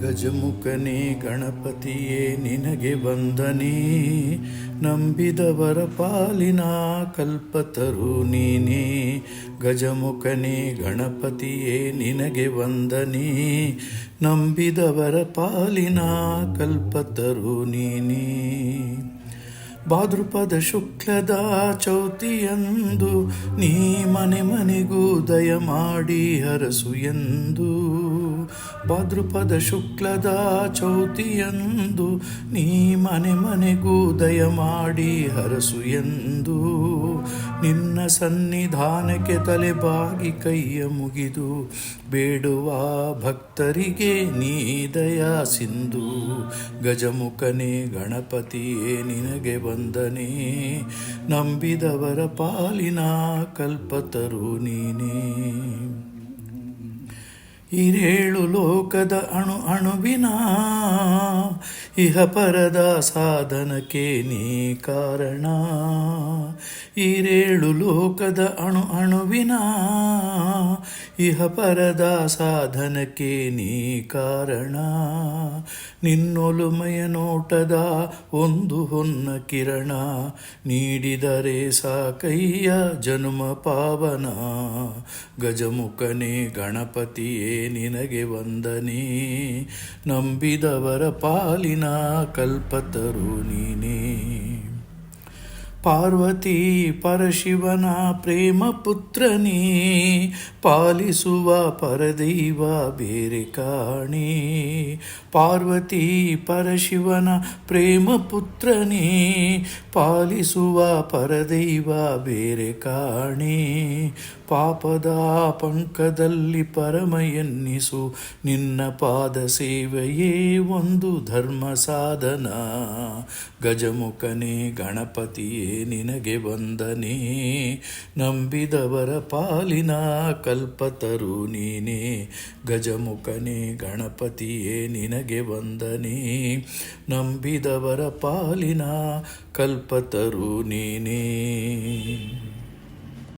ಗಜಮುಖನೇ ಗಣಪತಿಯೇ ನಿನಗೆ ವಂದನೆ, ನಂಬಿದವರ ಪಾಲಿನ ಕಲ್ಪತರು ನೀನೇ. ಗಜಮುಖನೇ ಗಣಪತಿಯೇ ನಿನಗೆ ವಂದನೆ, ನಂಬಿದವರ ಪಾಲಿನ ಕಲ್ಪತರು ನೀನೇ. ಭಾದ್ರಪದ ಶುಕ್ಲದ ಚೌತಿಯಂದು ನೀ ಮನೆ ಮನೆಗೂ ದಯ ಮಾಡಿ ಹರಸು ಎಂದು. ಭಾದ್ರಪದ ಶುಕ್ಲದ ಚೌತಿಯಂದು ನೀ ಮನೆ ಮನೆಗೂ ದಯ ಮಾಡಿ ಹರಸು ಎಂದು. ನಿನ್ನ ಸನ್ನಿಧಾನಕ್ಕೆ ತಲೆಬಾಗಿ ಕೈಯ ಮುಗಿದು ಬೇಡುವ ಭಕ್ತರಿಗೆ ನೀ ದಯಾ ಸಿಂಧು. ಗಜಮುಖನೇ ಗಣಪತಿಯೇ ನಿನಗೆ ವಂದನೆ, ನಂಬಿದವರ ಪಾಲಿನ ಕಲ್ಪತರು ನೀನೇ. ಹಿರೇಳು ಲೋಕದ ಅಣು ಅಣುವಿನ ಇಹ ಪರದ ಸಾಧನಕ್ಕೆ ನೀ ಕಾರಣ. ಹಿರೇಳು ಲೋಕದ ಅಣು ಅಣುವಿನ ಇಹ ಪರದ ಸಾಧನಕ್ಕೆ ನೀ ಕಾರಣ. ನಿನ್ನೊಲುಮೆಯ ನೋಟದ ಒಂದು ಹೊನ್ನ ಕಿರಣ ನೀಡಿದರೆ ಸಾಕಯ್ಯ ಜನುಮ ಪಾವನ. ಗಜಮುಖನೇ ಗಣಪತಿಯೇ ನಿನಗೆ ವಂದನೆ, ನಂಬಿದವರ ಪಾಲಿನ ಕಲ್ಪತರು ನೀನೇ. ಪಾರ್ವತಿ ಪರಶಿವನ ಪ್ರೇಮ ಪುತ್ರನೇ, ಪಾಲಿಸುವ ಪರದೈವ ಬೇರೆ ಕಾಣೆ. ಪಾರ್ವತಿ ಪರಶಿವನ ಪ್ರೇಮ ಪುತ್ರನೇ, ಪಾಲಿಸುವ ಪರದೈವ ಬೇರೆ ಕಾಣೆ. ಪಾಪದ ಪಂಕದಲ್ಲಿ ಪರಮ ಎನ್ನಿಸು, ನಿನ್ನ ಪಾದ ಸೇವೆಯೇ ಒಂದು ಧರ್ಮ ಸಾಧನ. ಗಜಮುಖನೇ ಗಣಪತಿಯೇ ನಿನಗೆ ವಂದನೆ, ನಂಬಿದವರ ಪಾಲಿನ ಕಲ್ಪತರು ನೀನೇ. ಗಜಮುಖನೇ ಗಣಪತಿಯೇ ನಿನಗೆ ವಂದನೆ, ನಂಬಿದವರ ಪಾಲಿನ ಕಲ್ಪತರು ನೀನೇ.